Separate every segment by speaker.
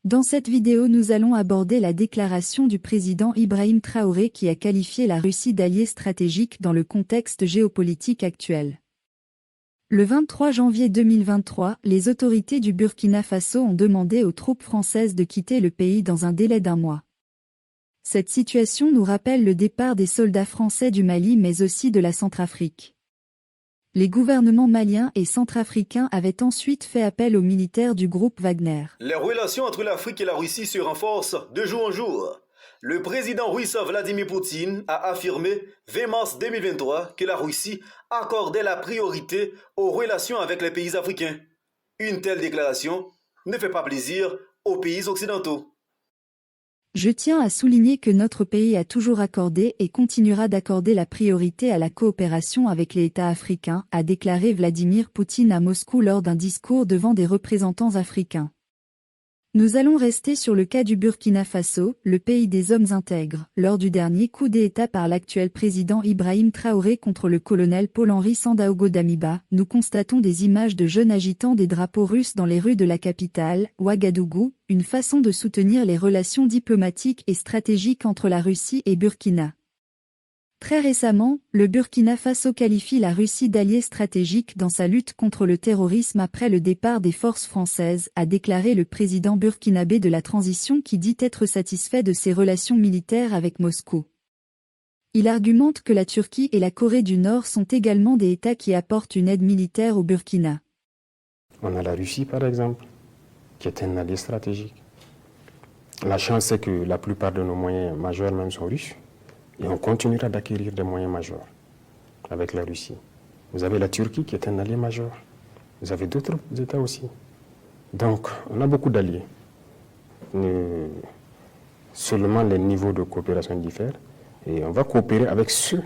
Speaker 1: Dans cette vidéo, nous allons aborder la déclaration du président Ibrahim Traoré qui a qualifié la Russie d'allié stratégique dans le contexte géopolitique actuel. Le 23 janvier 2023, les autorités du Burkina Faso ont demandé aux troupes françaises de quitter le pays dans un délai d'1 mois. Cette situation nous rappelle le départ des soldats français du Mali mais aussi de la Centrafrique. Les gouvernements maliens et centrafricains avaient ensuite fait appel aux militaires du groupe Wagner.
Speaker 2: Les relations entre l'Afrique et la Russie se renforcent de jour en jour. Le président russe Vladimir Poutine a affirmé 20 mars 2023 que la Russie accordait la priorité aux relations avec les pays africains. Une telle déclaration ne fait pas plaisir aux pays occidentaux.
Speaker 1: Je tiens à souligner que notre pays a toujours accordé et continuera d'accorder la priorité à la coopération avec les États africains, a déclaré Vladimir Poutine à Moscou lors d'un discours devant des représentants africains. Nous allons rester sur le cas du Burkina Faso, le pays des hommes intègres. Lors du dernier coup d'État par l'actuel président Ibrahim Traoré contre le colonel Paul-Henri Sandaogo Damiba, nous constatons des images de jeunes agitant des drapeaux russes dans les rues de la capitale, Ouagadougou, une façon de soutenir les relations diplomatiques et stratégiques entre la Russie et Burkina. Très récemment, le Burkina Faso qualifie la Russie d'allié stratégique dans sa lutte contre le terrorisme après le départ des forces françaises, a déclaré le président burkinabé de la transition qui dit être satisfait de ses relations militaires avec Moscou. Il argumente que la Turquie et la Corée du Nord sont également des États qui apportent une aide militaire au Burkina.
Speaker 3: On a la Russie par exemple, qui est un allié stratégique. La chance c'est que la plupart de nos moyens majeurs même sont russes. Et on continuera d'acquérir des moyens majeurs avec la Russie. Vous avez la Turquie qui est un allié majeur. Vous avez d'autres États aussi. Donc, on a beaucoup d'alliés. Seulement les niveaux de coopération diffèrent. Et on va coopérer avec ceux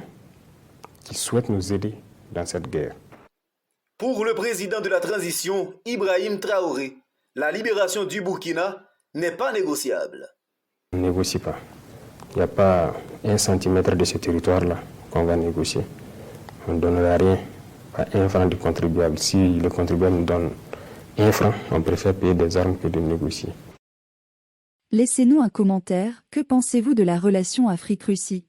Speaker 3: qui souhaitent nous aider dans cette guerre.
Speaker 2: Pour le président de la transition, Ibrahim Traoré, la libération du Burkina n'est pas négociable.
Speaker 3: On ne négocie pas. Il n'y a pas 1 centimètre de ce territoire-là qu'on va négocier. On ne donnera rien, pas 1 franc du contribuable. Si le contribuable nous donne 1 franc, on préfère payer des armes que de négocier.
Speaker 1: Laissez-nous un commentaire, que pensez-vous de la relation Afrique-Russie ?